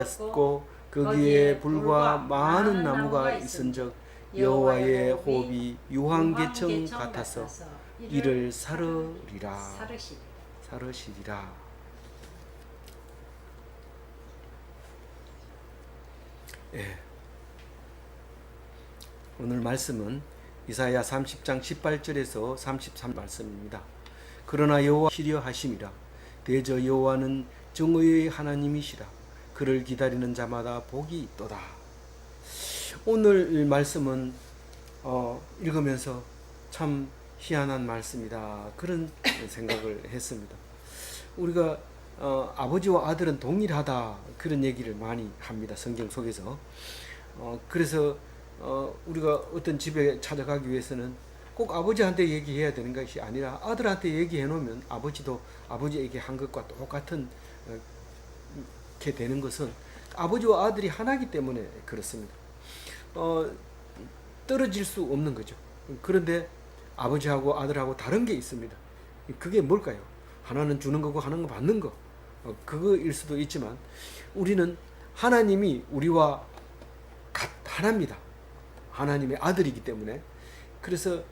고 거기에 불과 많은 나무가 있은즉 여호와의 호흡이 유황개청 같아서 이를 사르리라. 사르시리라. 예. 오늘 말씀은 이사야 30장 18절에서 33 말씀입니다. 그러나 여호와 시려 하심이라. 대저 여호와는 정의의 하나님이시라. 그를 기다리는 자마다 복이 있도다. 오늘 말씀은 읽으면서 참 희한한 말씀이다, 그런 생각을 했습니다. 우리가 아버지와 아들은 동일하다, 그런 얘기를 많이 합니다, 성경 속에서. 그래서 우리가 어떤 집에 찾아가기 위해서는 꼭 아버지한테 얘기해야 되는 것이 아니라 아들한테 얘기해 놓으면 아버지도 아버지에게 한 것과 똑같은 게 되는 것은 아버지와 아들이 하나이기 때문에 그렇습니다. 떨어질 수 없는 거죠. 그런데 아버지하고 아들하고 다른 게 있습니다. 그게 뭘까요? 하나는 주는 거고 하나는 받는 거. 그거일 수도 있지만 우리는 하나님이 우리와 하나입니다. 하나님의 아들이기 때문에. 그래서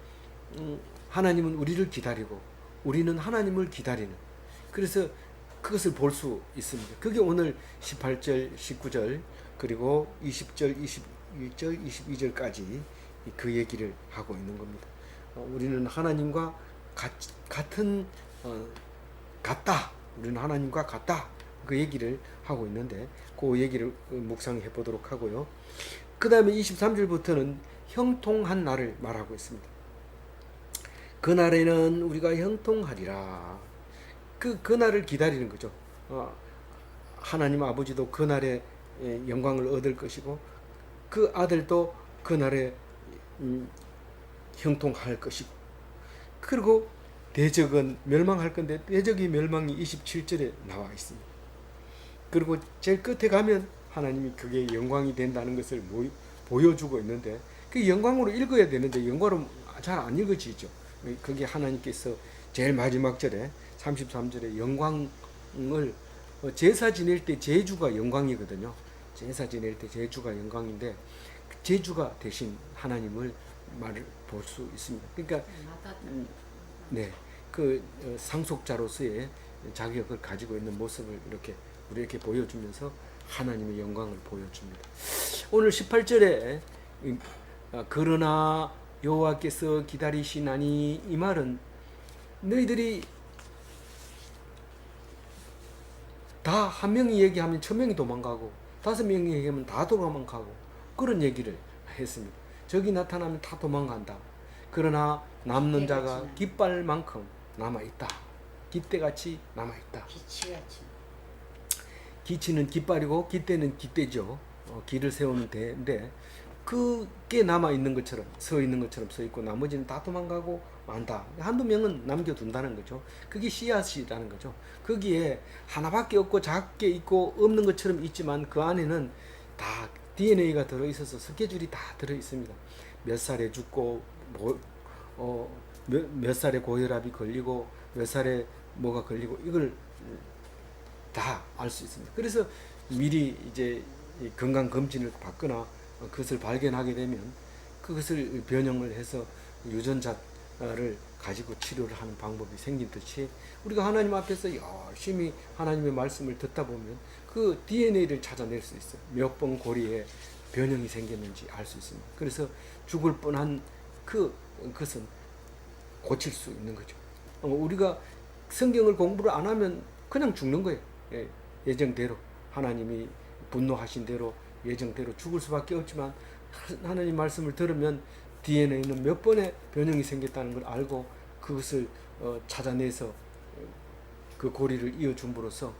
하나님은 우리를 기다리고 우리는 하나님을 기다리는, 그래서 그것을 볼 수 있습니다. 그게 오늘 18절, 19절, 그리고 20절, 21절, 22절까지 그 얘기를 하고 있는 겁니다. 우리는 하나님과 같은, 같다. 우리는 하나님과 같다. 그 얘기를 하고 있는데, 그 얘기를 묵상해 보도록 하고요. 그 다음에 23절부터는 형통한 날을 말하고 있습니다. 그날에는 우리가 형통하리라. 그날을 기다리는 거죠. 하나님 아버지도 그날에 영광을 얻을 것이고 그 아들도 그날에 형통할 것이고, 그리고 대적은 멸망할 건데 대적의 멸망이 27절에 나와 있습니다. 그리고 제일 끝에 가면 하나님이 그게 영광이 된다는 것을 보여주고 있는데, 그 영광으로 읽어야 되는데 영광으로 잘 안 읽어지죠. 그게 하나님께서 제일 마지막 절에 33절에 영광을, 제사 지낼 때 제주가 영광이거든요. 제사 지낼 때 제주가 영광인데 제주가 대신 하나님을 말을 볼 수 있습니다. 그러니까 네, 그 상속자로서의 자격을 가지고 있는 모습을 이렇게 우리에게 보여주면서 하나님의 영광을 보여줍니다. 오늘 18절에 그러나 여호와께서 기다리시나니, 이 말은 너희들이 다 한 명이 얘기하면 1000명이 도망가고 5명이 얘기하면 다 도망가고 그런 얘기를 했습니다. 적이 나타나면 다 도망간다. 그러나 남는 자가 깃발만큼 남아있다. 깃대같이 남아있다. 기치는 깃발이고 깃대는 깃대죠. 길을 세우는 데인데 그게 남아있는 것처럼, 서 있는 것처럼 서 있고 나머지는 다 도망가고 만다. 한두 명은 남겨둔다는 거죠. 그게 씨앗이라는 거죠. 거기에 하나밖에 없고 작게 있고 없는 것처럼 있지만 그 안에는 다 DNA가 들어있어서 스케줄이 다 들어있습니다. 몇 살에 죽고 몇 살에 고혈압이 걸리고 몇 살에 뭐가 걸리고 이걸 다 알 수 있습니다. 그래서 미리 이제 건강 검진을 받거나 그것을 발견하게 되면 그것을 변형을 해서 유전자를 가지고 치료를 하는 방법이 생기듯이 우리가 하나님 앞에서 열심히 하나님의 말씀을 듣다 보면 그 DNA를 찾아낼 수 있어요. 몇 번 고리에 변형이 생겼는지 알 수 있습니다. 그래서 죽을 뻔한 그것은 고칠 수 있는 거죠. 우리가 성경을 공부를 안 하면 그냥 죽는 거예요. 예정대로 하나님이 분노하신 대로 예정대로 죽을 수밖에 없지만 하나님 말씀을 들으면 DNA는 몇 번의 변형이 생겼다는 걸 알고 그것을 찾아내서 그 고리를 이어줌으로써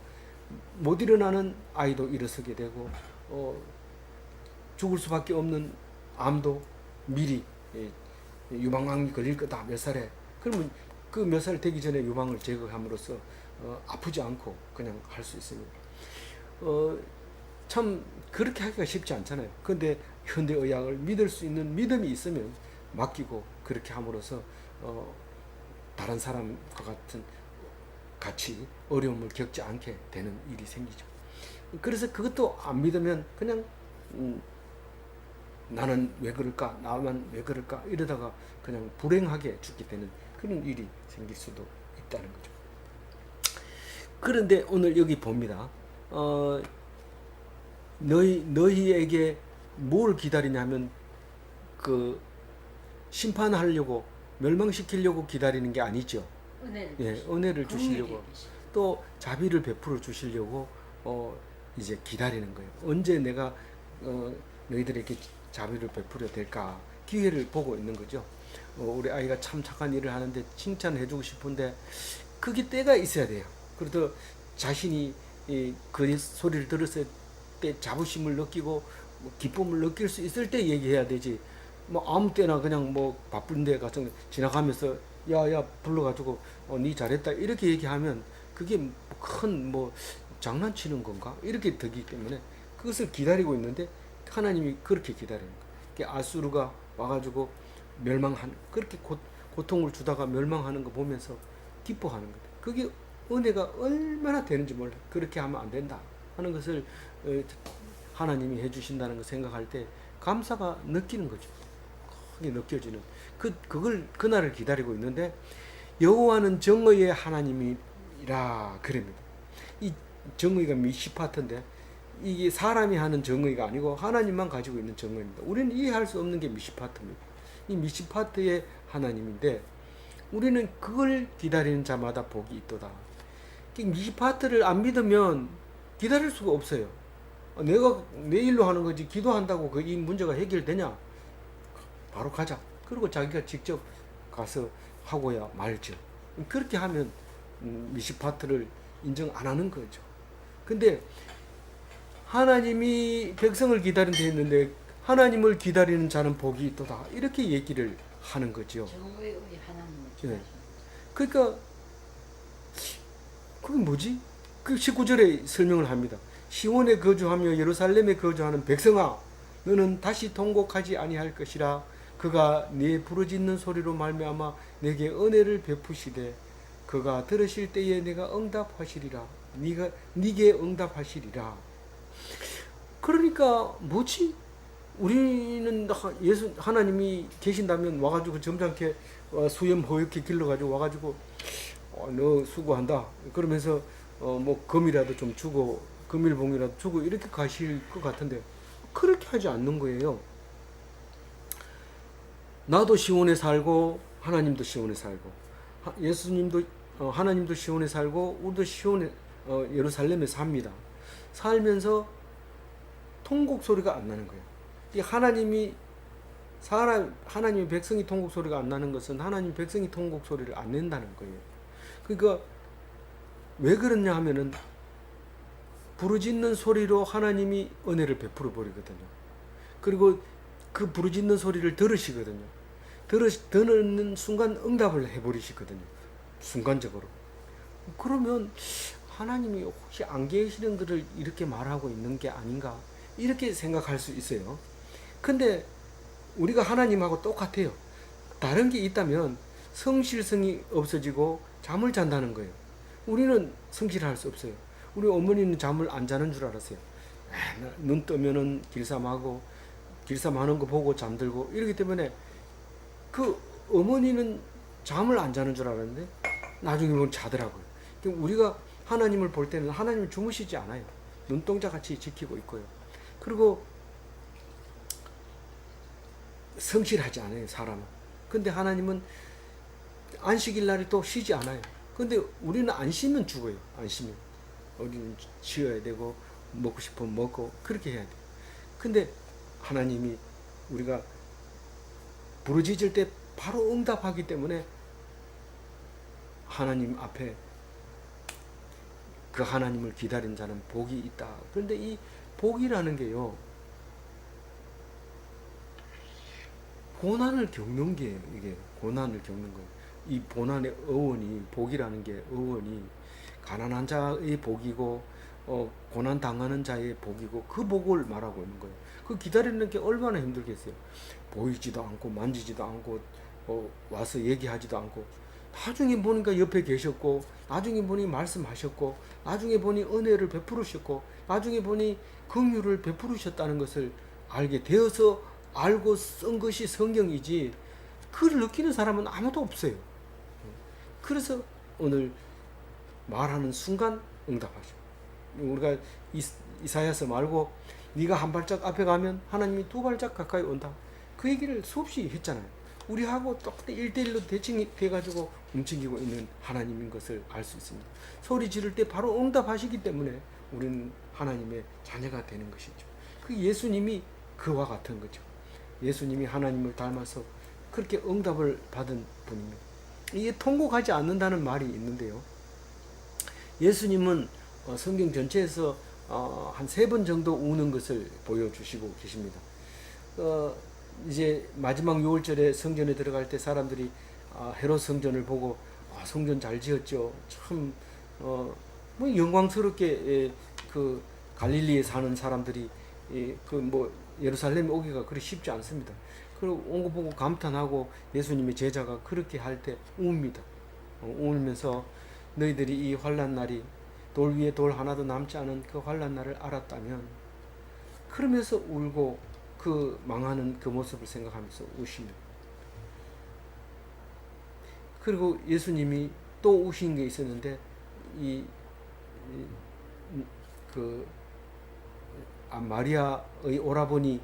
못 일어나는 아이도 일어서게 되고 죽을 수밖에 없는 암도 미리 유방암이 걸릴 거다 몇 살에, 그러면 그 몇 살 되기 전에 유방을 제거함으로써 아프지 않고 그냥 할 수 있습니다. 참 그렇게 하기가 쉽지 않잖아요. 그런데 현대의학을 믿을 수 있는 믿음이 있으면 맡기고 그렇게 함으로써 다른 사람과 같이 어려움을 겪지 않게 되는 일이 생기죠. 그래서 그것도 안 믿으면 그냥 나는 왜 그럴까? 나만 왜 그럴까? 이러다가 그냥 불행하게 죽게 되는 그런 일이 생길 수도 있다는 거죠. 그런데 오늘 여기 봅니다. 너희에게 뭘 기다리냐면 그 심판하려고 멸망시키려고 기다리는 게 아니죠. 은혜를 주시려고 또 자비를 베풀어 주시려고 이제 기다리는 거예요. 언제 내가 너희들에게 자비를 베풀어 될까 기회를 보고 있는 거죠. 우리 아이가 참 착한 일을 하는데 칭찬해주고 싶은데 그게 때가 있어야 돼요. 그래도 자신이 그 소리를 들었을 때 자부심을 느끼고 기쁨을 느낄 수 있을 때 얘기해야 되지. 뭐 아무 때나 그냥 뭐 바쁜데 가서 지나가면서 야야 불러가지고 니 잘했다 이렇게 얘기하면 그게 큰 뭐 장난치는 건가 이렇게 되기 때문에 그것을 기다리고 있는데 하나님이 그렇게 기다리는 거예요. 아수르가 와가지고 멸망한 그렇게 고통을 주다가 멸망하는 거 보면서 기뻐하는 거예요. 그게 은혜가 얼마나 되는지 몰라. 그렇게 하면 안 된다 하는 것을 하나님이 해주신다는 거 생각할 때 감사가 느끼는 거죠. 크게 느껴지는 그걸 그날을 기다리고 있는데 여호와는 정의의 하나님이라 그럽니다. 이 정의가 미시파트인데 이게 사람이 하는 정의가 아니고 하나님만 가지고 있는 정의입니다. 우리는 이해할 수 없는 게 미시파트입니다. 이 미시파트의 하나님인데 우리는 그걸 기다리는 자마다 복이 있도다. 미시파트를 안 믿으면 기다릴 수가 없어요. 내가 내 일로 하는 거지 기도한다고 이 문제가 해결되냐? 바로 가자. 그리고 자기가 직접 가서 하고야 말죠. 그렇게 하면 미시파트를 인정 안 하는 거죠. 근데 하나님이 백성을 기다린다 했는데 하나님을 기다리는 자는 복이 있도다. 이렇게 얘기를 하는 거죠. 정의의 하나님을 네. 그러니까 그게 뭐지? 그 19절에 설명을 합니다. 시온에 거주하며 예루살렘에 거주하는 백성아 너는 다시 통곡하지 아니할 것이라 그가 네 부르짖는 소리로 말미암아 내게 은혜를 베푸시되 그가 들으실 때에 내가 응답하시리라. 네게 응답하시리라. 그러니까 뭐지? 우리는 하나님이 계신다면 와가지고 점잖게 수염 허옇게 길러가지고 와가지고 너 수고한다 그러면서 뭐 금이라도 좀 주고 금일봉이라도 주고 이렇게 가실 것 같은데 그렇게 하지 않는 거예요. 나도 시온에 살고 하나님도 시온에 살고 예수님도 하나님도 시온에 살고 우리도 시온에 예루살렘에 삽니다. 살면서 통곡 소리가 안 나는 거예요. 이 하나님이 백성이 통곡 소리가 안 나는 것은 하나님 백성이 통곡 소리를 안 낸다는 거예요. 그러니까 왜 그러냐 하면은 부르짖는 소리로 하나님이 은혜를 베풀어 버리거든요. 그리고 그 부르짖는 소리를 들으시거든요. 듣는 순간 응답을 해버리시거든요. 순간적으로. 그러면 하나님이 혹시 안 계시는 것을 이렇게 말하고 있는 게 아닌가 이렇게 생각할 수 있어요. 근데 우리가 하나님하고 똑같아요. 다른 게 있다면 성실성이 없어지고 잠을 잔다는 거예요. 우리는 성실할 수 없어요. 우리 어머니는 잠을 안 자는 줄 알았어요. 눈 뜨면은 길쌈하고 길쌈하는 거 보고 잠들고 이러기 때문에 그 어머니는 잠을 안 자는 줄 알았는데 나중에 보면 자더라고요. 우리가 하나님을 볼 때는 하나님을 주무시지 않아요. 눈동자 같이 지키고 있고요. 그리고 성실하지 않아요, 사람은. 근데 하나님은 안식일 날에 또 쉬지 않아요. 근데 우리는 안 쉬면 죽어요. 안 쉬면. 우리는 쉬어야 되고 먹고 싶으면 먹고 그렇게 해야 돼요. 근데 하나님이 우리가 부르짖을 때 바로 응답하기 때문에 하나님 앞에 그 하나님을 기다린 자는 복이 있다. 그런데 이 복이라는 게요, 고난을 겪는 게 이게 고난을 겪는 거예요. 이 고난의 어원이 복이라는 게 어원이 가난한 자의 복이고 고난 당하는 자의 복이고 그 복을 말하고 있는 거예요. 그 기다리는 게 얼마나 힘들겠어요. 보이지도 않고 만지지도 않고 와서 얘기하지도 않고 나중에 보니까 옆에 계셨고, 나중에 보니 말씀하셨고, 나중에 보니 은혜를 베푸르셨고, 나중에 보니 긍휼을 베푸르셨다는 것을 알게 되어서 알고 쓴 것이 성경이지, 그걸 느끼는 사람은 아무도 없어요. 그래서 오늘 말하는 순간 응답하죠. 우리가 이사야서 말고 네가 한 발짝 앞에 가면 하나님이 두 발짝 가까이 온다. 그 얘기를 수없이 했잖아요. 우리하고 똑같이 1대1로 대칭이 돼가지고 움직이고 있는 하나님인 것을 알 수 있습니다. 소리 지를 때 바로 응답하시기 때문에 우리는 하나님의 자녀가 되는 것이죠. 그 예수님이 그와 같은 거죠. 예수님이 하나님을 닮아서 그렇게 응답을 받은 분입니다. 이게 통곡하지 않는다는 말이 있는데요. 예수님은 성경 전체에서 한 3번 정도 우는 것을 보여주시고 계십니다. 이제 마지막 6월절에 성전에 들어갈 때 사람들이 헤롯 성전을 보고 성전 잘 지었죠. 참 뭐 영광스럽게 그 갈릴리에 사는 사람들이 그 뭐 예루살렘에 오기가 그리 쉽지 않습니다. 그리고 온 거 보고 감탄하고 예수님의 제자가 그렇게 할 때 웁니다. 울면서 너희들이 이 환난 날이 돌 위에 돌 하나도 남지 않은 그 환난 날을 알았다면, 그러면서 울고 그 망하는 그 모습을 생각하면서 우십니다. 그리고 예수님이 또 우신 게 있었는데 마리아의 오라버니가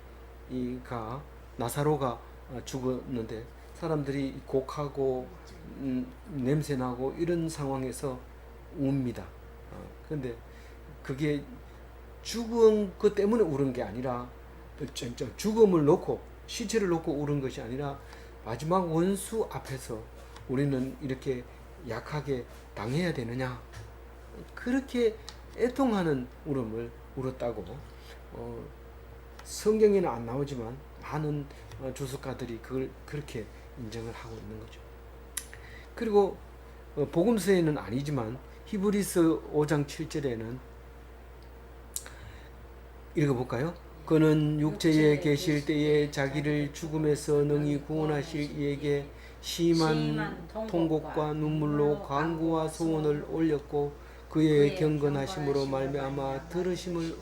나사로가 죽었는데 사람들이 곡하고 냄새나고 이런 상황에서 웁니다. 그런데 그게 죽은 것 때문에 울은 게 아니라, 죽음을 놓고 시체를 놓고 울은 것이 아니라 마지막 원수 앞에서 우리는 이렇게 약하게 당해야 되느냐, 그렇게 애통하는 울음을 울었다고 성경에는 안 나오지만 많은 주석가들이 그걸 그렇게 인정을 하고 있는 거죠. 그리고 복음서에는 아니지만 히브리서 5장 7절에는 읽어볼까요? 그는 육체에 계실 때에 자기를 죽음에서 능히 구원하실 이에게 심한 통곡과 눈물로 간구와 소원을 올렸고 그의 경건하심으로 말미암아 들으심을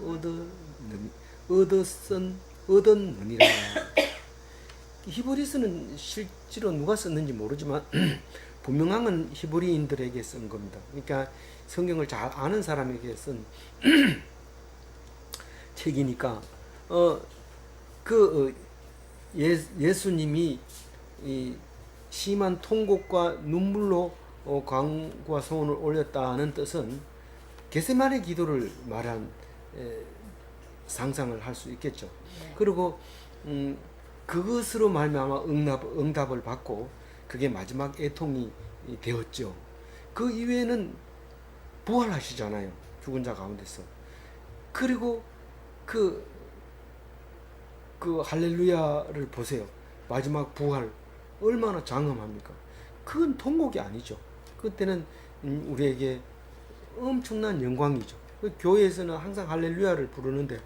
얻었느니라. 히브리서는 실제로 누가 썼는지 모르지만 분명한 건 히브리인들에게 쓴 겁니다. 그러니까 성경을 잘 아는 사람에게 쓴 책이니까 예수님이 이 심한 통곡과 눈물로 간구와 소원을 올렸다는 뜻은 겟세마네 기도를 말한 상상을 할 수 있겠죠. 그리고 그것으로 말미암아 응답을 받고 그게 마지막 애통이 되었죠. 그 이외에는 부활하시잖아요. 죽은 자 가운데서. 그리고 그 할렐루야를 보세요. 마지막 부활 얼마나 장엄합니까? 그건 통곡이 아니죠. 그때는 우리에게 엄청난 영광이죠. 교회에서는 항상 할렐루야를 부르는데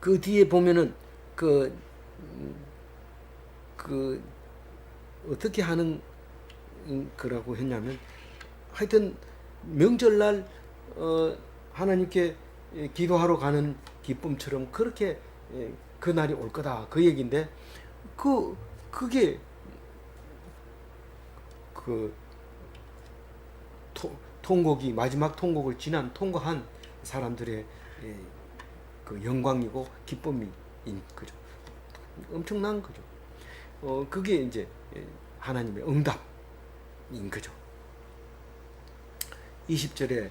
그 뒤에 보면은 어떻게 하는 거라고 했냐면, 하여튼 명절날 하나님께 기도하러 가는 기쁨처럼 그렇게 그 날이 올 거다, 그 얘기인데, 그게 통곡이 마지막 통곡을 통과한 사람들의 그 영광이고 기쁨인 거죠. 엄청난 거죠. 그게 이제 하나님의 응답인 거죠. 20절에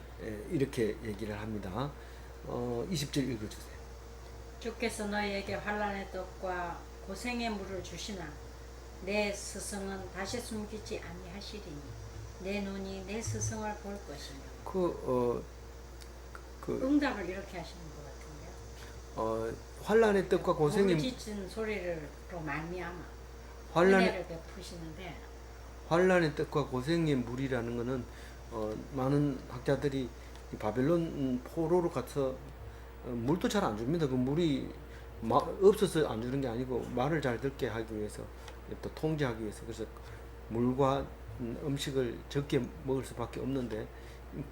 이렇게 얘기를 합니다. 20절 읽어주세요. 주께서 너희에게 환난의 떡과 고생의 물을 주시나 내 스승은 다시 숨기지 아니하시리니 내 눈이 내 스승을 볼 것이며. 응답을 이렇게 하시는 것 같은데요. 환난의 떡과 고생의 부르짖은 소리로 말미암아 환난의 은혜를 베푸시는데, 환난의 떡과 고생의 물이라는 것은 많은 학자들이 바벨론 포로로 가서 물도 잘 안 줍니다. 그 물이 없어서 안 주는 게 아니고 말을 잘 듣게 하기 위해서, 또 통제하기 위해서. 그래서 물과 음식을 적게 먹을 수밖에 없는데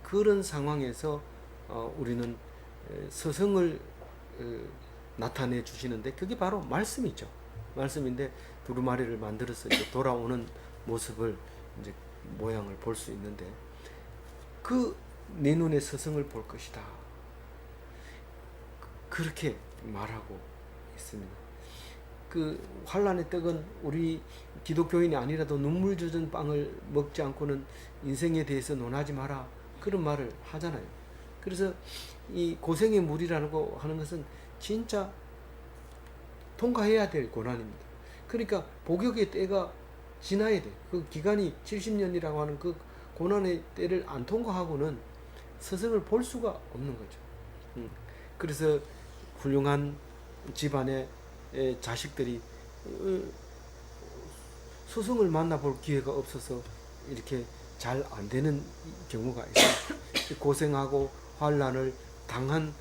그런 상황에서 우리는 스승을 나타내 주시는데 그게 바로 말씀이죠. 말씀인데 두루마리를 만들어서 이제 돌아오는 모습을 이제 모양을 볼 수 있는데 그 내 눈에 스승을 볼 것이다. 그렇게 말하고 있습니다. 그 환란의 떡은 우리 기독교인이 아니라도 눈물 젖은 빵을 먹지 않고는 인생에 대해서 논하지 마라 그런 말을 하잖아요. 그래서 이 고생의 물이라고 하는 것은 진짜 통과해야 될 고난입니다. 그러니까 복역의 때가 지나야 돼. 그 기간이 70년이라고 하는 그 고난의 때를 안 통과하고는 스승을 볼 수가 없는 거죠. 그래서 훌륭한 집안의 자식들이 스승을 만나볼 기회가 없어서 이렇게 잘 안 되는 경우가 있어요. 고생하고 환난을 당한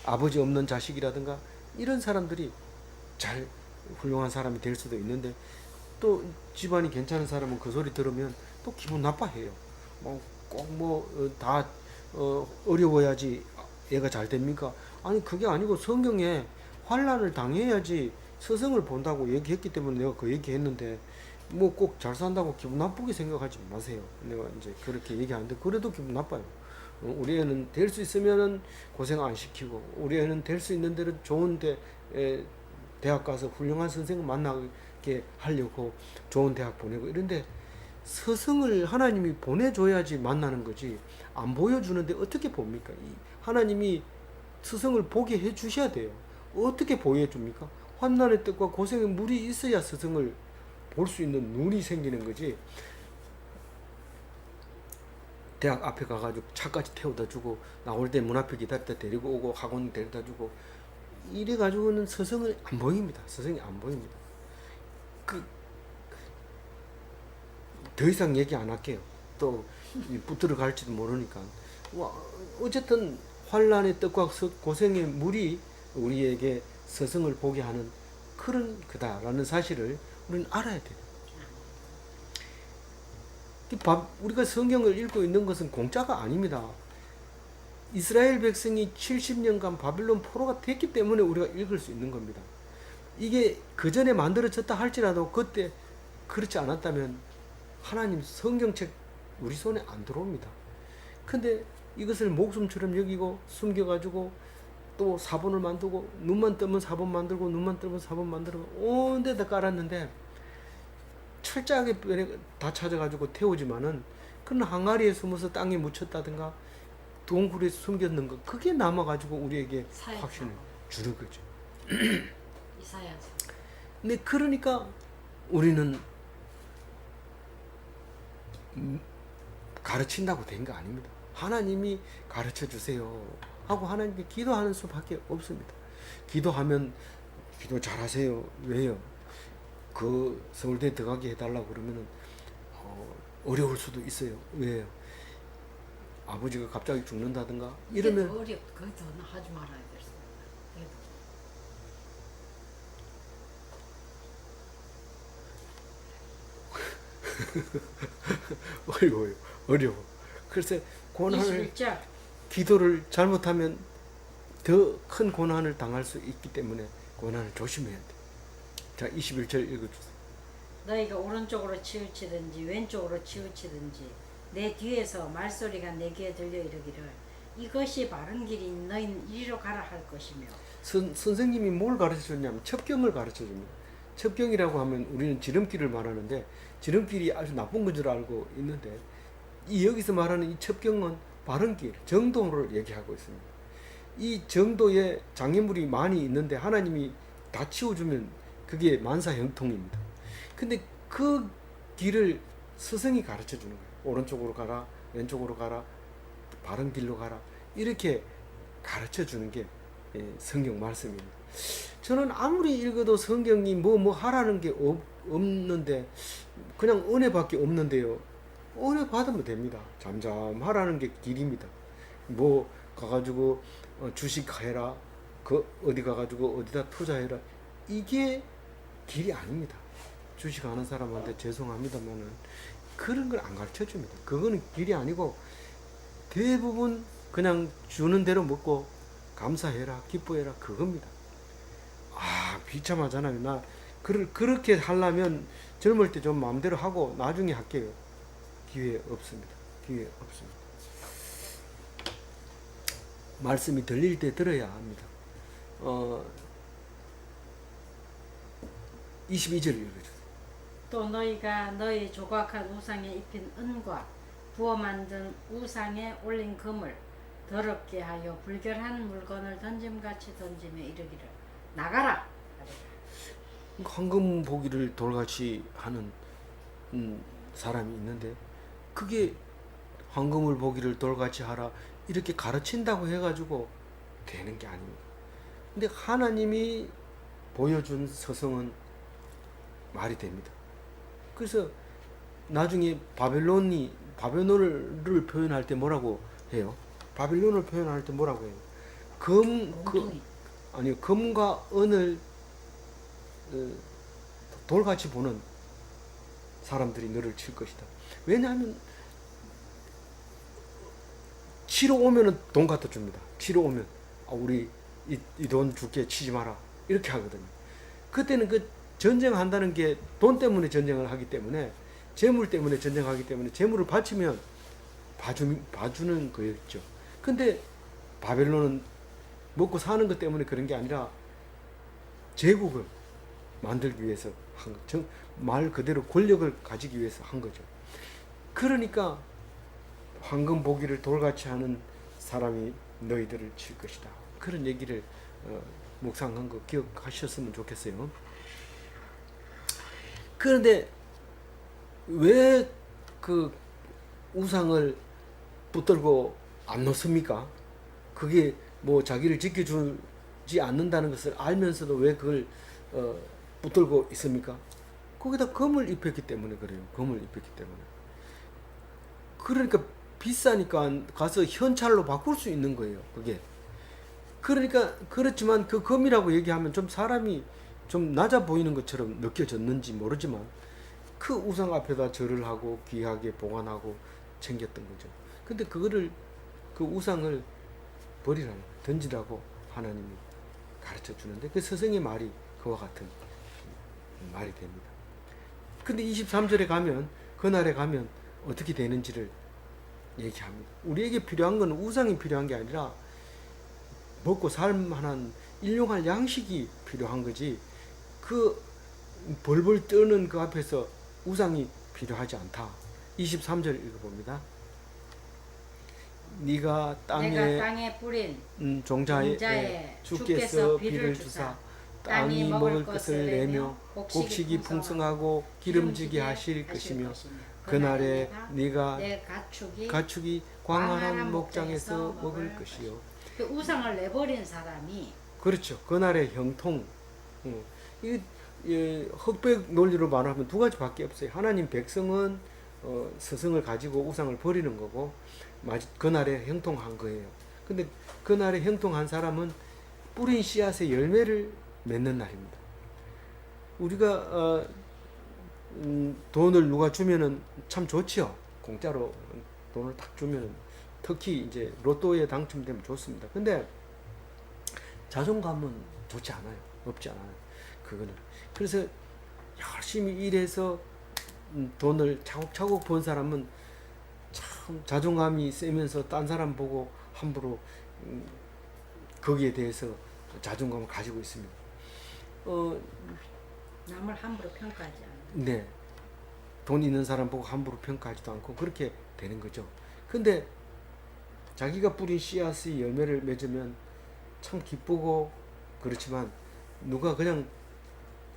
아버지 없는 자식이라든가 이런 사람들이 잘 훌륭한 사람이 될 수도 있는데 또 집안이 괜찮은 사람은 그 소리 들으면 또 기분 나빠해요. 다 어려워야지 얘가 잘 됩니까? 아니 그게 아니고 성경에 환난을 당해야지 스승을 본다고 얘기했기 때문에 내가 그 얘기했는데 뭐 꼭 잘 산다고 기분 나쁘게 생각하지 마세요. 내가 이제 그렇게 얘기하는데 그래도 기분 나빠요. 우리 애는 될 수 있으면은 고생 안 시키고 우리 애는 될 수 있는 대로 좋은데 대학 가서 훌륭한 선생을 만나게 하려고 좋은 대학 보내고 이런데 스승을 하나님이 보내줘야지 만나는 거지 안 보여주는데 어떻게 봅니까? 하나님이 스승을 보게 해주셔야 돼요. 어떻게 보여줍니까? 환난의 뜻과 고생의 물이 있어야 스승을 볼 수 있는 눈이 생기는 거지. 대학 앞에 가가지고 차까지 태워다 주고 나올 때 문 앞에 기다렸다 데리고 오고 학원 데려다 주고 이래 가지고는 스승을 안 보입니다. 스승이 안 보입니다. 더 이상 얘기 안 할게요. 또 붙들어 갈지도 모르니까. 어쨌든 환난의 뜻과 고생의 물이 우리에게 스승을 보게 하는 그런 그다라는 사실을 우리는 알아야 돼요. 우리가 성경을 읽고 있는 것은 공짜가 아닙니다. 이스라엘 백성이 70년간 바빌론 포로가 됐기 때문에 우리가 읽을 수 있는 겁니다. 이게 그 전에 만들어졌다 할지라도 그때 그렇지 않았다면 하나님 성경책 우리 손에 안 들어옵니다. 근데 이것을 목숨처럼 여기고 숨겨가지고 또 사본을 만들고 눈만 뜨면 사본 만들고 눈만 뜨면 사본 만들고 온 데다 깔았는데 철저하게 다 찾아가지고 태우지만은 그건 항아리에 숨어서 땅에 묻혔다든가 동굴에 숨겼는 거 그게 남아가지고 우리에게 확신을 주는 거죠. 이사야서. 근데 그러니까 우리는 가르친다고 된 거 아닙니다. 하나님이 가르쳐 주세요 하고 하나님께 기도하는 수밖에 없습니다. 기도하면 기도 잘하세요. 왜요? 그 서울대 들어가게 해달라고 그러면은 어려울 수도 있어요. 왜요? 아버지가 갑자기 죽는다든가 이러면 그것도 하지 말아야 됐어. 어려워. 그래서 고난을 21절. 기도를 잘못하면 더 큰 고난을 당할 수 있기 때문에 고난을 조심해야 돼. 자, 21절 읽어주세요. 너희가 오른쪽으로 치우치든지 왼쪽으로 치우치든지 내 뒤에서 말소리가 내 귀에 들려 이르기를 이것이 바른 길이니 너희는 이리로 가라 할 것이며. 선생님이 뭘 가르쳐줬냐면 첩경을 가르쳐줍니다. 첩경이라고 하면 우리는 지름길을 말하는데 지름길이 아주 나쁜 건 줄 알고 있는데 여기서 말하는 이 첩경은 바른 길, 정도를 얘기하고 있습니다. 이 정도에 장애물이 많이 있는데 하나님이 다 치워주면 그게 만사형통입니다. 근데 그 길을 스승이 가르쳐 주는 거예요. 오른쪽으로 가라, 왼쪽으로 가라, 바른 길로 가라 이렇게 가르쳐 주는 게 성경 말씀입니다. 저는 아무리 읽어도 성경이 뭐 하라는 게 없는데 그냥 은혜밖에 없는데요. 은혜 받으면 됩니다. 잠잠하라는 게 길입니다. 뭐 가가지고 주식해라, 그 어디 가가지고 어디다 투자해라 이게 길이 아닙니다. 주식하는 사람한테 죄송합니다만은 그런 걸 안 가르쳐 줍니다. 그거는 길이 아니고 대부분 그냥 주는 대로 먹고 감사해라, 기뻐해라, 그겁니다. 아, 비참하잖아요. 나 그렇게 하려면 젊을 때 좀 마음대로 하고 나중에 할게요. 기회 없습니다. 기회 없습니다. 말씀이 들릴 때 들어야 합니다. 22절 읽어주세요. 또 너희가 너희 조각한 우상에 입힌 은과 부어 만든 우상에 올린 금을 더럽게 하여 불결한 물건을 던짐같이 던지며 이르기를 나가라. 황금 보기를 돌같이 하는 사람이 있는데 그게 황금을 보기를 돌같이 하라 이렇게 가르친다고 해가지고 되는 게 아닙니다. 근데 하나님이 보여준 서성은 말이 됩니다. 그래서 나중에 바벨론을 표현할 때 뭐라고 해요? 바벨론을 표현할 때 뭐라고 해요? 금과 은을 돌같이 보는 사람들이 너를 칠 것이다. 왜냐하면 치러 오면은 돈 갖다 줍니다. 치러 오면 우리 이 돈 줄게 치지 마라 이렇게 하거든요. 그때는 그 전쟁한다는 게 돈 때문에 전쟁을 하기 때문에 재물 때문에 전쟁하기 때문에 재물을 바치면 봐주는 거였죠. 근데 바벨론은 먹고 사는 것 때문에 그런 게 아니라 제국을 만들기 위해서 한 거, 말 그대로 권력을 가지기 위해서 한 거죠. 그러니까 황금 보기를 돌같이 하는 사람이 너희들을 칠 것이다. 그런 얘기를 묵상한 거 기억하셨으면 좋겠어요. 그런데 왜 그 우상을 붙들고 안 놓습니까? 그게 뭐 자기를 지켜주지 않는다는 것을 알면서도 왜 그걸 붙들고 있습니까? 거기다 금을 입혔기 때문에 그래요. 금을 입혔기 때문에. 그러니까 비싸니까 가서 현찰로 바꿀 수 있는 거예요. 그게. 그러니까 그렇지만 그 금이라고 얘기하면 좀 사람이 좀 낮아 보이는 것처럼 느껴졌는지 모르지만 그 우상 앞에다 절을 하고 귀하게 보관하고 챙겼던 거죠. 근데 그거를 그 우상을 버리라고 던지라고 하나님이 가르쳐 주는데 그 스승의 말이 그와 같은 말이 됩니다. 근데 23절에 가면 그날에 가면 어떻게 되는지를 얘기합니다. 우리에게 필요한 건 우상이 필요한 게 아니라 먹고 살만한 일용할 양식이 필요한 거지 그 벌벌 떠는 그 앞에서 우상이 필요하지 않다. 23절 읽어봅니다. 네가 땅에 뿌린 종자에 주께서 비를 주사 땅이 먹을 것을 내며 곡식이 풍성하고 기름지게 하실 것이며 그날에 네가 가축이 광활한 목장에서 먹을 것이요. 그 우상을 내버린 사람이 그렇죠. 그날의 형통. 흑백 논리로 말하면 두 가지밖에 없어요. 하나님 백성은 스승을 가지고 우상을 버리는 거고 그날에 형통한 거예요. 근데 그날에 형통한 사람은 뿌린 씨앗의 열매를 맺는 날입니다. 우리가 돈을 누가 주면은 참 좋지요. 공짜로 돈을 딱 주면은 특히 이제 로또에 당첨되면 좋습니다. 근데 자존감은 좋지 않아요. 없지 않아요. 그거는. 그래서 열심히 일해서 돈을 차곡차곡 번 사람은 참 자존감이 세면서 딴 사람 보고 함부로 거기에 대해서 자존감을 가지고 있습니다. 남을 함부로 평가하지 않아요. 네. 돈 있는 사람 보고 함부로 평가하지도 않고 그렇게 되는 거죠. 근데 자기가 뿌린 씨앗의 열매를 맺으면 참 기쁘고 그렇지만 누가 그냥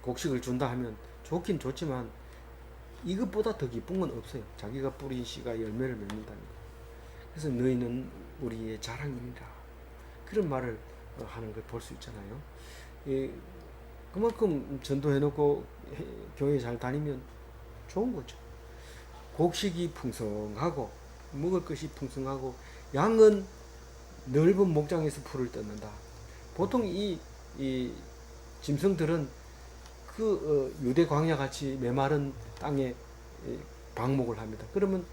곡식을 준다 하면 좋긴 좋지만 이것보다 더 기쁜 건 없어요. 자기가 뿌린 씨가 열매를 맺는다는 거. 그래서 너희는 우리의 자랑이니라. 그런 말을 하는 걸 볼 수 있잖아요. 그만큼 전도해놓고 교회 잘 다니면 좋은 거죠. 곡식이 풍성하고 먹을 것이 풍성하고 양은 넓은 목장에서 풀을 뜯는다. 보통 이 짐승들은 유대 광야 같이 메마른 땅에 방목을 합니다. 그러면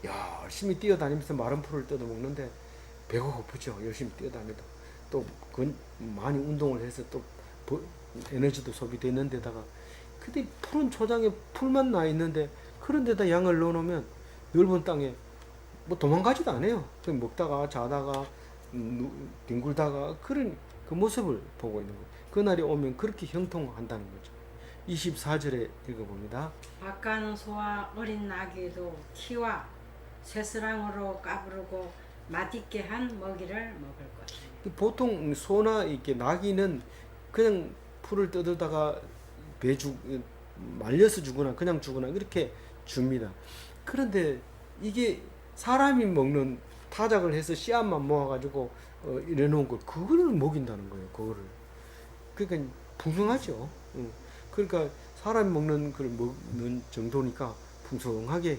열심히 뛰어다니면서 마른 풀을 뜯어 먹는데 배가 고프죠. 열심히 뛰어다니다. 또 많이 운동을 해서 또 에너지도 소비되는 데다가 근데 푸른 초장에 풀만 나 있는데 그런 데다 양을 넣어놓으면 넓은 땅에 뭐 도망가지도 않아요. 그냥 먹다가 자다가 뒹굴다가 그런 그 모습을 보고 있는 거예요. 그날이 오면 그렇게 형통한다는 거죠. 24절에 읽어봅니다. 아까는 소와 어린 나귀도 키와 쇠스랑으로 까부르고 맛있게 한 먹이를 먹을 것이니. 보통 소나 이렇게 나귀는 그냥 풀을 뜯다가 말려서 주거나 그냥 주거나 이렇게 줍니다. 그런데 이게 사람이 먹는 타작을 해서 씨앗만 모아가지고 이래놓은 걸 그거를 먹인다는 거예요. 그거를 그러니까 풍성하죠. 그러니까 사람이 먹는 걸 먹는 정도니까 풍성하게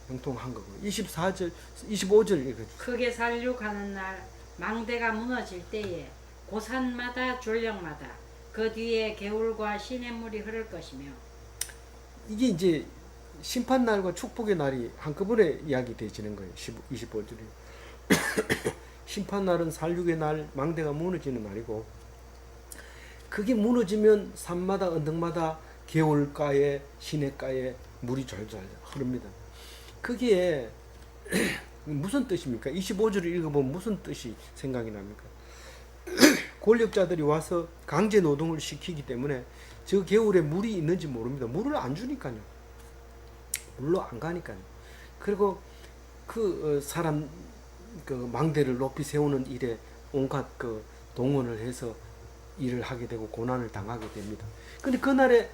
형통한 거고. 24절, 25절 읽어주세요. 크게 살육하는 날 망대가 무너질 때에 고산마다 졸령마다 그 뒤에 개울과 시냇물이 흐를 것이며. 이게 이제 심판날과 축복의 날이 한꺼번에 이야기되어지는 거예요. 25절이. 심판날은 살육의 날, 망대가 무너지는 날이고 그게 무너지면 산마다 언덕마다 개울가에 시냇가에 물이 졸졸 흐릅니다. 그게 무슨 뜻입니까? 25절을 읽어보면 무슨 뜻이 생각이 납니까? 권력자들이 와서 강제 노동을 시키기 때문에 저 개울에 물이 있는지 모릅니다. 물을 안 주니까요. 물로 안 가니까요. 그리고 사람 망대를 높이 세우는 일에 온갖 동원을 해서 일을 하게 되고 고난을 당하게 됩니다. 근데 그날에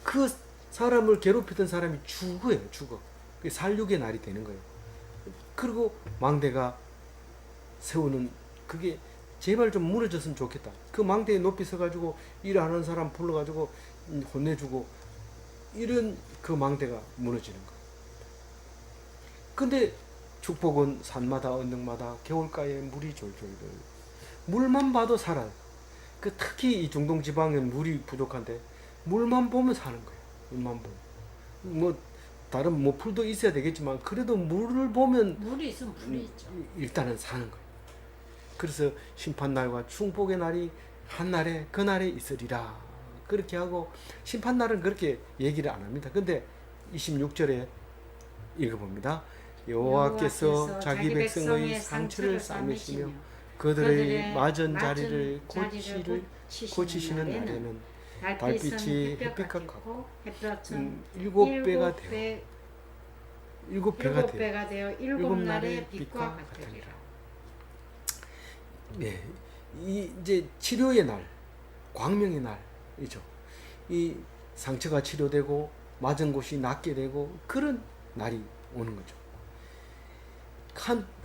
그 사람을 괴롭히던 사람이 죽어요. 죽어. 그게 살육의 날이 되는 거예요. 그리고 망대가 세우는 그게 제발 좀 무너졌으면 좋겠다. 그 망대에 높이 서가지고 일하는 사람 불러가지고 혼내주고 이런 그 망대가 무너지는 거예요. 근데 축복은 산마다 언덕마다 개울가에 물이 졸졸 물만 봐도 살아요. 특히 이 중동 지방은 물이 부족한데 물만 보면 사는 거예요. 물만 보면 뭐 다른 뭐 풀도 있어야 되겠지만 그래도 물을 보면 물이 있으면 풀이 있죠. 일단은 사는 거예요. 그래서 심판날과 축복의 날이 한 날에 그 날에 있으리라 그렇게 하고 심판날은 그렇게 얘기를 안 합니다. 근데 26절에 읽어봅니다. 여호와께서 자기 백성의 상처를 싸매시며 그들의 맞은 자리를 고치시는 날에는 달빛이 햇빛과 같고 햇볕은 일곱 배가 되어 일곱 날의 빛과 같으리라. 네, 이제 치료의 날, 광명의 날이죠. 이 상처가 치료되고 맞은 곳이 낫게 되고 그런 날이 오는 거죠.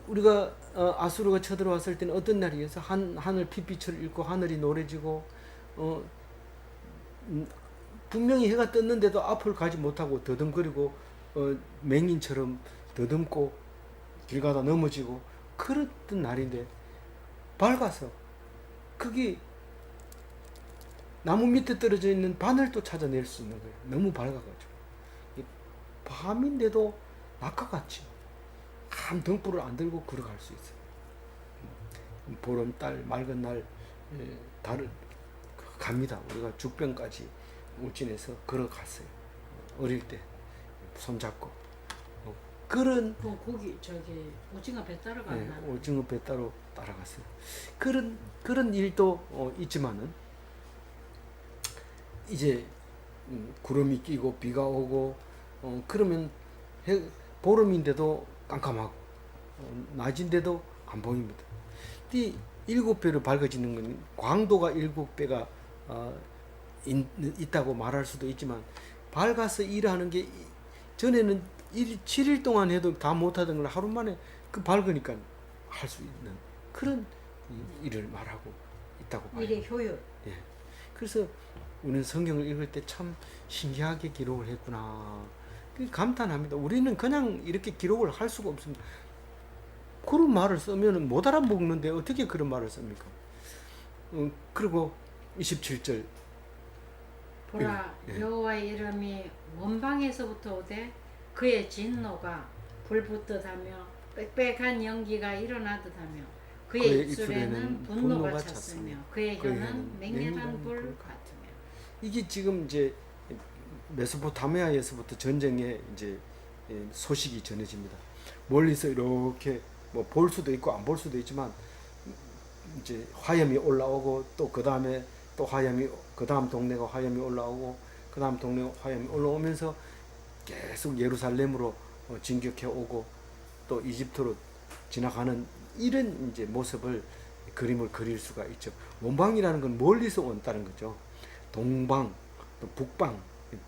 우리가 아수르가 쳐들어왔을 때는 어떤 날이어서 하늘 핏빛을 잃고 하늘이 노래지고 분명히 해가 떴는데도 앞을 가지 못하고 더듬거리고 맹인처럼 더듬고 길 가다 넘어지고 그랬던 날인데 밝아서 그게 나무 밑에 떨어져 있는 바늘도 찾아낼 수 있는 거예요. 너무 밝아가지고 밤인데도 아까같이 한 등불을 안 들고 걸어갈 수 있어요. 보름달 맑은 날 달을 갑니다. 우리가 죽병까지 울진에서 걸어갔어요. 어릴 때 손잡고 그런 고기 오징어 배 따러 갔나? 네, 오징어 배 따로 따라갔어요. 그런 일도 있지만은 이제 구름이 끼고 비가 오고 그러면 보름인데도 깜깜하고 낮인데도 안 보입니다. 이 7배로 밝아지는 건 광도가 7배가 있다고 말할 수도 있지만 밝아서 일하는 게 전에는 7일 동안 해도 다 못하던 걸 하루 만에 밝으니까 할 수 있는 그런 일을 말하고 있다고 봐요. 일의 효율. 예. 그래서 우리는 성경을 읽을 때 참 신기하게 기록을 했구나. 감탄합니다. 우리는 그냥 이렇게 기록을 할 수가 없습니다. 그런 말을 쓰면 못 알아먹는데 어떻게 그런 말을 씁니까? 그리고 27절 보라 예. 여호와의 이름이 원방에서부터 오되 그의 진노가 불붙듯하며 빽빽한 연기가 일어나듯하며 그의 그의 입술에는 입술에는 분노가 분노가 찼으며 찼으며 그의 그의 혀는 혀는 맹렬한 맹렬한 불 불 같으며. 이게 지금 이제 메소포타미아에서부터 전쟁의 이제 소식이 전해집니다. 멀리서 이렇게 뭐 볼 수도 있고 안 볼 수도 있지만 이제 화염이 올라오고 또 그 다음에 또 화염이 그 다음 동네가 화염이 올라오고 그 다음 동네가 화염이 올라오면서 계속 예루살렘으로 진격해 오고 또 이집트로 지나가는 이런 이제 모습을 그림을 그릴 수가 있죠. 원방이라는 건 멀리서 온다는 거죠. 동방, 또 북방,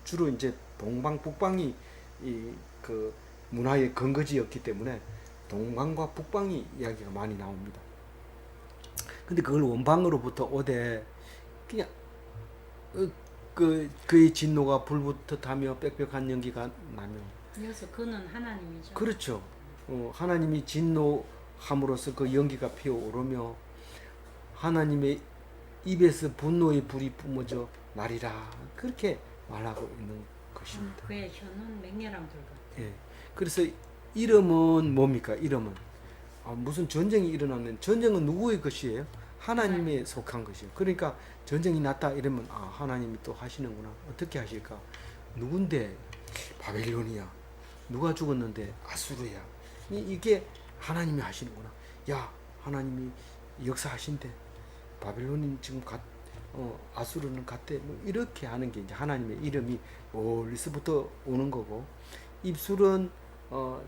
주로 이제 동방, 북방이 이 그 문화의 근거지였기 때문에 동방과 북방이 이야기가 많이 나옵니다. 근데 그걸 원방으로부터 오되 그냥 그의 진노가 불붙듯하며 빽빽한 연기가 나며 그래서 그는 하나님이죠. 그렇죠. 하나님이 진노함으로써 그 연기가 피어오르며 하나님의 입에서 분노의 불이 뿜어져 나리라 그렇게 말하고 있는 것입니다. 그의 혀는 맹렬한 불 같아. 예. 그래서 이름은 뭡니까? 이름은 무슨 전쟁이 일어나면 전쟁은 누구의 것이에요? 하나님의 속한 것이에요. 그러니까 전쟁이 났다 이러면 하나님이 또 하시는구나. 어떻게 하실까? 누군데? 바벨론이야. 누가 죽었는데? 아수르야. 이게 하나님이 하시는구나. 야, 하나님이 역사하신대. 바벨론이 지금 아수르는 갔대. 뭐 이렇게 하는 게 이제 하나님의 이름이 멀리서부터 오는 거고, 입술은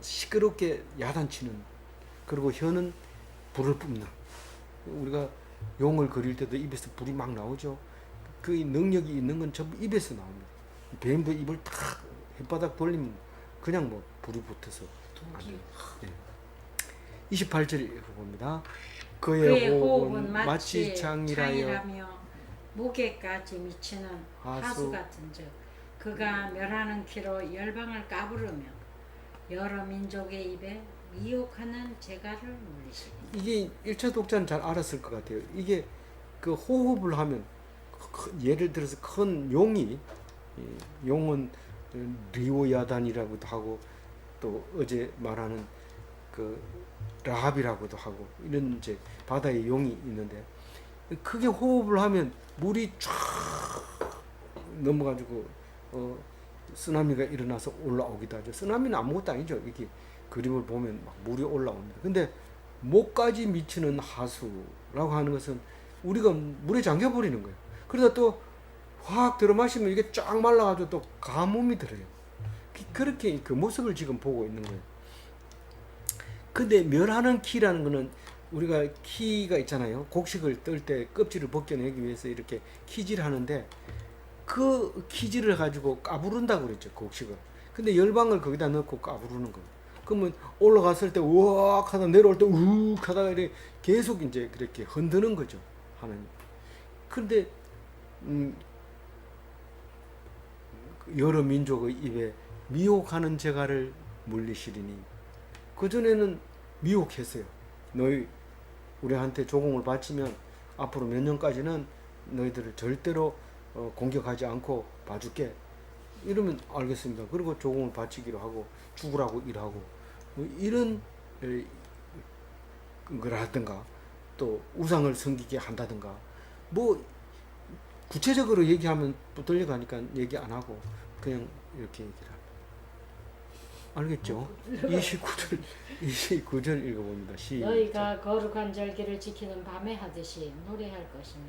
시끄럽게 야단치는, 그리고 혀는 불을 뿜는. 우리가 용을 그릴 때도 입에서 불이 막 나오죠. 그 능력이 있는 건 전부 입에서 나옵니다. 뱀도 입을 탁 혓바닥 돌리면 그냥 뭐 불이 붙어서 안 돼요. 예. 28절 읽어봅니다. 그의 호흡은 마치 창이라며 무게까지 미치는 하수 같은즉 그가 멸하는 키로 열방을 까부르며 여러 민족의 입에 미혹하는 재갈을 물리시니. 이게 1차 독자는 잘 알았을 것 같아요. 이게 그 호흡을 하면 예를 들어서 큰 용이 용은 리오야단이라고도 하고 또 어제 말하는 그 라합이라고도 하고 이런 이제 바다에 용이 있는데 크게 호흡을 하면 물이 쫙 넘어가지고 쓰나미가 일어나서 올라오기도 하죠. 쓰나미는 아무것도 아니죠. 이렇게 그림을 보면 막 물이 올라옵니다. 근데 목까지 미치는 하수라고 하는 것은 우리가 물에 잠겨버리는 거예요. 그러다 또 확 들어 마시면 이게 쫙 말라가지고 또 가뭄이 들어요. 그렇게 그 모습을 지금 보고 있는 거예요. 근데 멸하는 키라는 거는 우리가 키가 있잖아요. 곡식을 뜰 때 껍질을 벗겨내기 위해서 이렇게 키질 하는데 그 키질을 가지고 까부른다고 그랬죠. 곡식을. 근데 열방을 거기다 넣고 까부르는 거예요. 그러면 올라갔을 때 우악 하다 내려올 때 우욱 하다가 이렇게 계속 이제 그렇게 흔드는 거죠. 하나님. 근데 여러 민족의 입에 미혹하는 재갈을 물리시리니 그전에는 미혹했어요. 너희 우리한테 조공을 바치면 앞으로 몇 년까지는 너희들을 절대로 공격하지 않고 봐줄게. 이러면 알겠습니다. 그리고 조공을 바치기로 하고 죽으라고 일하고 뭐 이런 걸 하든가 또 우상을 섬기게 한다든가 뭐 구체적으로 얘기하면 또 들려가니까 얘기 안 하고 그냥 이렇게 얘기를 합니다. 알겠죠? 29절 읽어봅니다. 시작. 너희가 거룩한 절기를 지키는 밤에 하듯이 노래할 것이며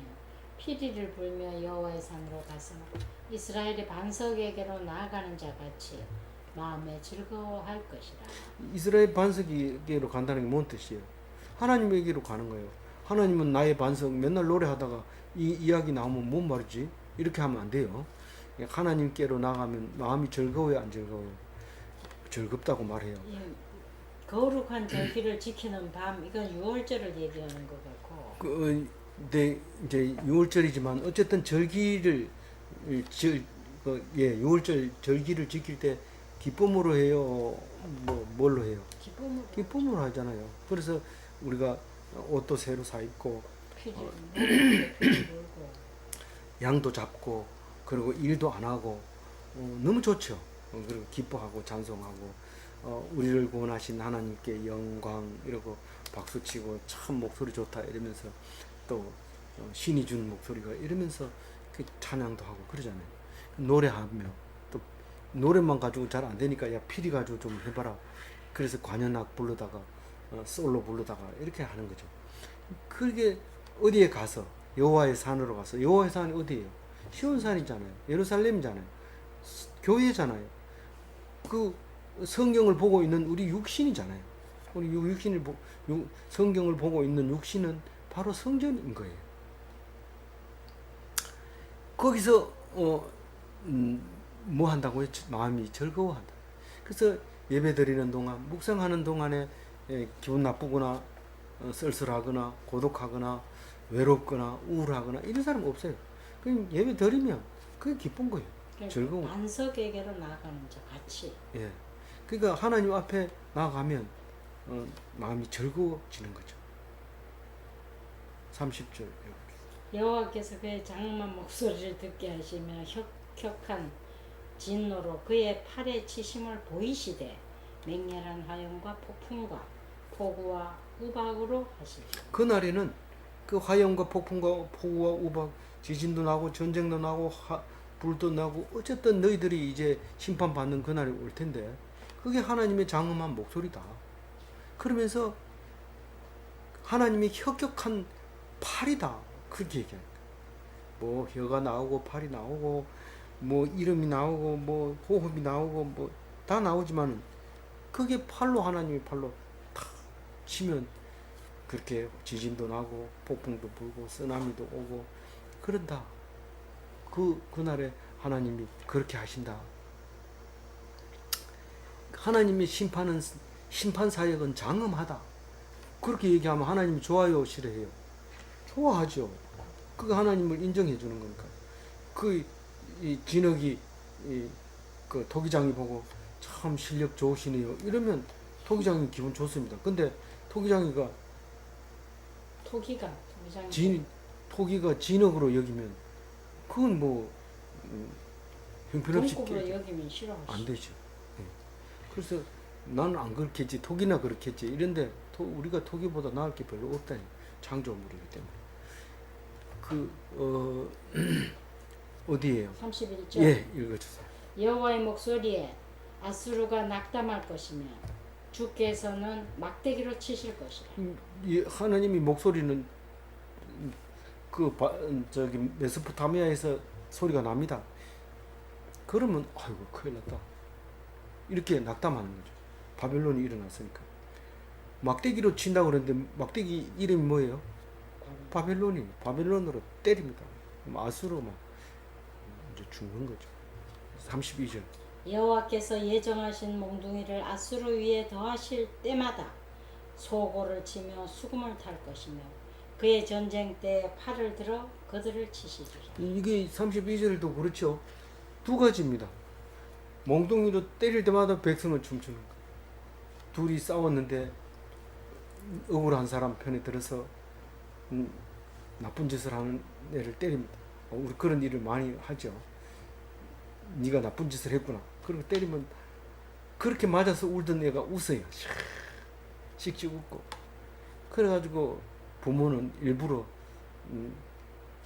피리를 불며 여호와의 산으로 가서 이스라엘의 반석에게로 나아가는 자 같이 마음에 즐거워할 것이라. 이스라엘 반석에게로 간다는 게 뭔 뜻이에요? 하나님에게로 가는 거예요. 하나님은 나의 반석 맨날 노래하다가 이 이야기 나오면 뭔 말이지? 이렇게 하면 안 돼요. 하나님께로 나가면 마음이 즐거워요, 안 즐거워요? 즐겁다고 말해요. 거룩한 절기를 지키는 밤, 이건 6월절을 얘기하는 것 같고. 근데 이제 6월절이지만 어쨌든 절기를 6월절 절기를 지킬 때 기쁨으로 해요. 뭐 뭘로 해요? 기쁨으로 하잖아요. 그래서 우리가 옷도 새로 사 입고 양도 잡고 그리고 일도 안 하고 너무 좋죠. 그리고 기뻐하고 찬송하고 우리를 구원하신 하나님께 영광 이러고 박수치고 참 목소리 좋다 이러면서 또 신이 주는 목소리가 이러면서 그 찬양도 하고 그러잖아요. 노래하며 또 노래만 가지고 잘 안 되니까 야 피리 가지고 좀 해봐라. 그래서 관현악 부르다가 솔로 부르다가 이렇게 하는 거죠. 그게 어디에 가서 여호와의 산으로 가서 여호와의 산이 어디예요? 시온산이잖아요. 예루살렘이잖아요. 교회잖아요. 그 성경을 보고 있는 우리 육신이잖아요. 우리 성경을 보고 있는 육신은 바로 성전인 거예요. 거기서 뭐 한다고요? 마음이 즐거워한다. 그래서 예배 드리는 동안 묵상하는 동안에 기분 나쁘거나 쓸쓸하거나 고독하거나 외롭거나 우울하거나 이런 사람 없어요. 그냥 예배 드리면 그게 기쁜 거예요. 즐거운. 반석에게로 나아가는 자 같이. 예. 그러니까 하나님 앞에 나아가면 마음이 즐거워지는 거죠. 30절. 여호와께서 그의 장엄한 목소리를 듣게 하시며 혁혁한 진노로 그의 팔에 치심을 보이시되 맹렬한 화염과 폭풍과 폭우와 우박으로 하시리라. 그날에는 그 화염과 폭풍과 폭우와 우박, 지진도 나고 전쟁도 나고 불도 나고 어쨌든 너희들이 이제 심판받는 그날이 올 텐데 그게 하나님의 장엄한 목소리다. 그러면서 하나님의 혁혁한 팔이다. 그렇게 얘기합니다. 뭐 혀가 나오고 팔이 나오고 뭐 이름이 나오고 뭐 호흡이 나오고 뭐 다 나오지만 그게 팔로 하나님의 팔로 탁 치면 그렇게 지진도 나고 폭풍도 불고 쓰나미도 오고 그런다. 그날에 하나님이 그렇게 하신다. 하나님의 심판 사역은 장엄하다. 그렇게 얘기하면 하나님이 좋아요, 싫어해요? 좋아하죠. 그거 하나님을 인정해 주는 거니까. 이 진흙이 그 토기장이 보고 참 실력 좋으시네요. 이러면 토기장이 기분 좋습니다. 근데 토기장이가 토기가 진흙으로 여기면 그건 뭐 형편없이 동급으로 여기면 싫어하시죠. 안 되죠. 네. 그래서 나는 안 그렇겠지, 토기나 그렇겠지. 이런데 우리가 토기보다 나을 게 별로 없다니. 창조물이기 때문에. 어디에요? 31절. 예, 읽어주세요. 여호와의 목소리에 아수르가 낙담할 것이며 주께서는 막대기로 치실 것이라. 하나님이 목소리는 저기 메소포타미아에서 소리가 납니다. 그러면 아이고 큰일 났다. 이렇게 낙담하는 거죠. 바벨론이 일어났으니까. 막대기로 친다고 그러는데 막대기 이름이 뭐예요? 바벨론으로 때립니다. 아수르만 이제 죽는 거죠. 32절. 여호와께서 예정하신 몽둥이를 아수르 위에 더하실 때마다 소고를 치며 수금을 탈 것이며 그의 전쟁 때 팔을 들어 그들을 치시리라. 이게 32절도 그렇죠. 두 가지입니다. 몽둥이로 때릴 때마다 백성은 춤추는 거. 둘이 싸웠는데 억울한 사람 편에 들어서 나쁜 짓을 하는 애를 때립니다. 우리 그런 일을 많이 하죠. 네가 나쁜 짓을 했구나. 그리고 때리면 그렇게 맞아서 울던 애가 웃어요. 씩씩 웃고. 그래가지고 부모는 일부러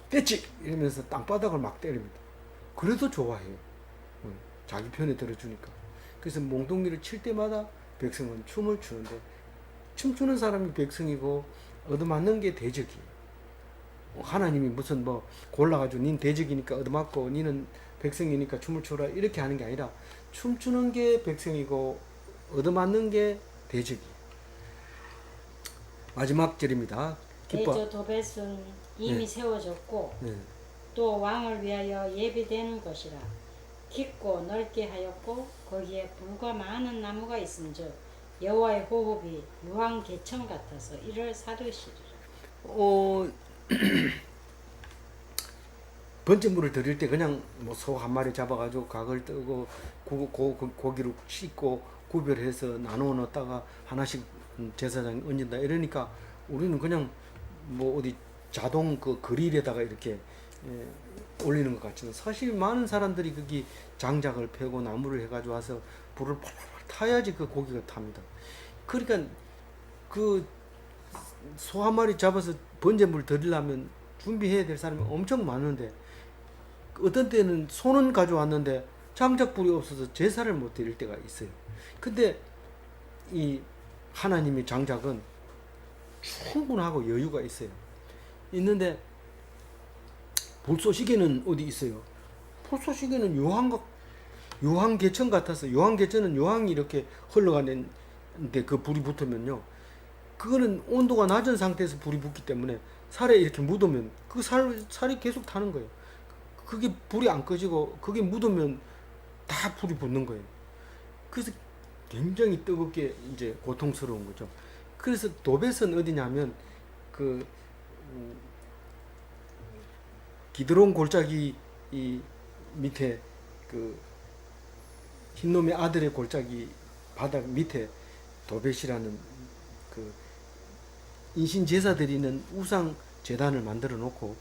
떼찌 이러면서 땅바닥을 막 때립니다. 그래도 좋아해요. 자기 편에 들어주니까. 그래서 몽둥이를 칠 때마다 백성은 춤을 추는데 춤추는 사람이 백성이고 얻어맞는 게 대적이에요. 하나님이 무슨 뭐 골라가지고 닌 대적이니까 얻어맞고 니는 백성이니까 춤을 추라 이렇게 하는 게 아니라 춤추는 게 백성이고 얻어맞는 게 대적이에요. 마지막 절입니다. 대저 도벳은 이미 네. 세워졌고 네. 또 왕을 위하여 예비되는 것이라. 깊고 넓게 하였고 거기에 불과 많은 나무가 있은즉 여호와의 호흡이 유황 개천 같아서 이를 사르시리라. 번제물을 드릴 때 그냥 뭐 소 한 마리 잡아가지고 각을 뜨고 고기를 씻고 구별해서 나누어 놓다가 하나씩 제사장이 얹는다 이러니까 우리는 그냥 뭐 어디 자동 그 그릴에다가 이렇게 올리는 것 같지만 사실 많은 사람들이 거기 장작을 패고 나무를 해가지고 와서 불을 펄펄 타야지 그 고기가 탑니다. 그러니까 그 소 한 마리 잡아서 번제물 드리려면 준비해야 될 사람이 엄청 많은데 어떤 때는 소는 가져왔는데 장작불이 없어서 제사를 못 드릴 때가 있어요. 근데 이 하나님의 장작은 충분하고 여유가 있어요. 있는데 불쏘시개는 어디 있어요? 불쏘시개는 요한계천 같아서, 요한계천은 요한이 이렇게 흘러가는데 그 불이 붙으면요, 그거는 온도가 낮은 상태에서 불이 붙기 때문에 살에 이렇게 묻으면 그 살이 계속 타는 거예요. 그게 불이 안 꺼지고 그게 묻으면 다 불이 붙는 거예요. 그래서 굉장히 뜨겁게 이제 고통스러운 거죠. 그래서 도벳은 어디냐면 그 기드론 골짜기 이 밑에 그 흰놈의 아들의 골짜기 바닥 밑에 도벳이라는 그 인신 제사 드리는 우상 제단을 만들어 놓고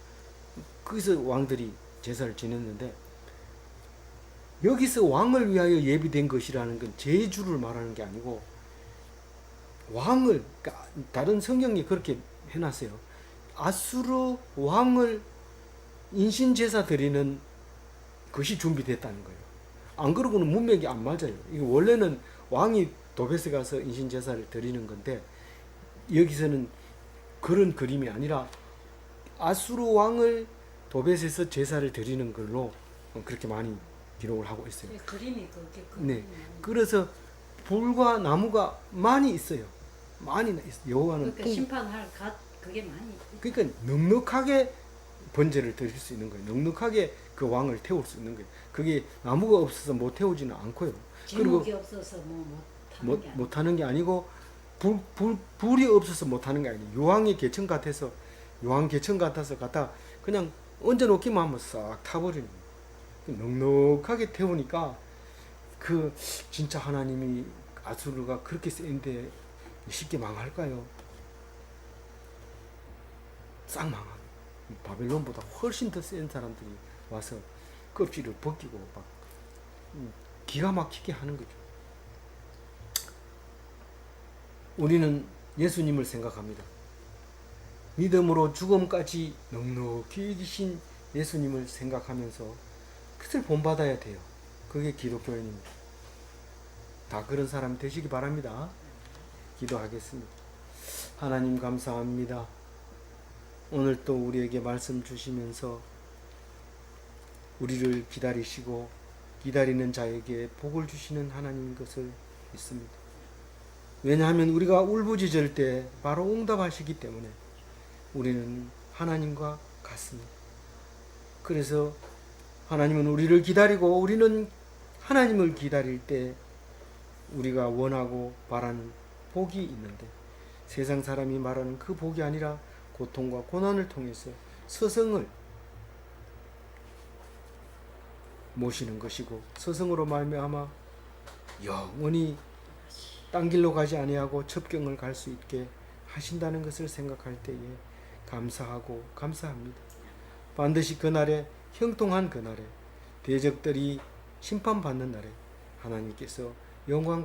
거기서 왕들이 제사를 지냈는데, 여기서 왕을 위하여 예비된 것이라는 건 제주를 말하는 게 아니고 왕을, 그러니까 다른 성경이 그렇게 해놨어요. 아수르 왕을 인신 제사 드리는 것이 준비됐다는 거예요. 안 그러고는 문맥이 안 맞아요. 이거 원래는 왕이 도벳에 가서 인신 제사를 드리는 건데 여기서는 그런 그림이 아니라 아수르 왕을 도벳에서 제사를 드리는 걸로 그렇게 많이 기록을 하고 있어요. 그림이 그렇게 네, 그래서 불과 나무가 많이 있어요. 많이 있어요. 여호와는 그러니까 심판할 그게 많이. 그러니까 넉넉하게 번제를 드릴 수 있는 거예요. 넉넉하게 그 왕을 태울 수 있는 거예요. 그게 나무가 없어서 못 태우지는 않고요. 제목이 없어서 못 하는 게 아니고 불이 없어서 못 하는 게 아니에요. 요한계천 같아서 갖다 그냥 얹어놓기만 하면 싹 타버리는 거예요. 넉넉하게 태우니까 그 진짜 하나님이 아수르가 그렇게 센데 쉽게 망할까요? 싹 망합니다. 바벨론보다 훨씬 더 센 사람들이 와서 껍질을 벗기고 막 기가 막히게 하는 거죠. 우리는 예수님을 생각합니다. 믿음으로 죽음까지 넉넉히 이기신 예수님을 생각하면서 그것을 본받아야 돼요. 그게 기독교인입니다. 다 그런 사람 되시기 바랍니다. 기도하겠습니다. 하나님 감사합니다. 오늘 또 우리에게 말씀 주시면서 우리를 기다리시고 기다리는 자에게 복을 주시는 하나님인 것을 믿습니다. 왜냐하면 우리가 울부짖을 때 바로 응답하시기 때문에 우리는 하나님과 같습니다. 그래서 하나님은 우리를 기다리고 우리는 하나님을 기다릴 때 우리가 원하고 바라는 복이 있는데, 세상 사람이 말하는 그 복이 아니라 고통과 고난을 통해서 스승을 모시는 것이고, 스승으로 말미암아 영원히 딴 길로 가지 아니하고 첩경을 갈 수 있게 하신다는 것을 생각할 때에 감사하고 감사합니다. 반드시 그날에, 형통한 그날에, 대적들이 심판받는 날에 하나님께서 영광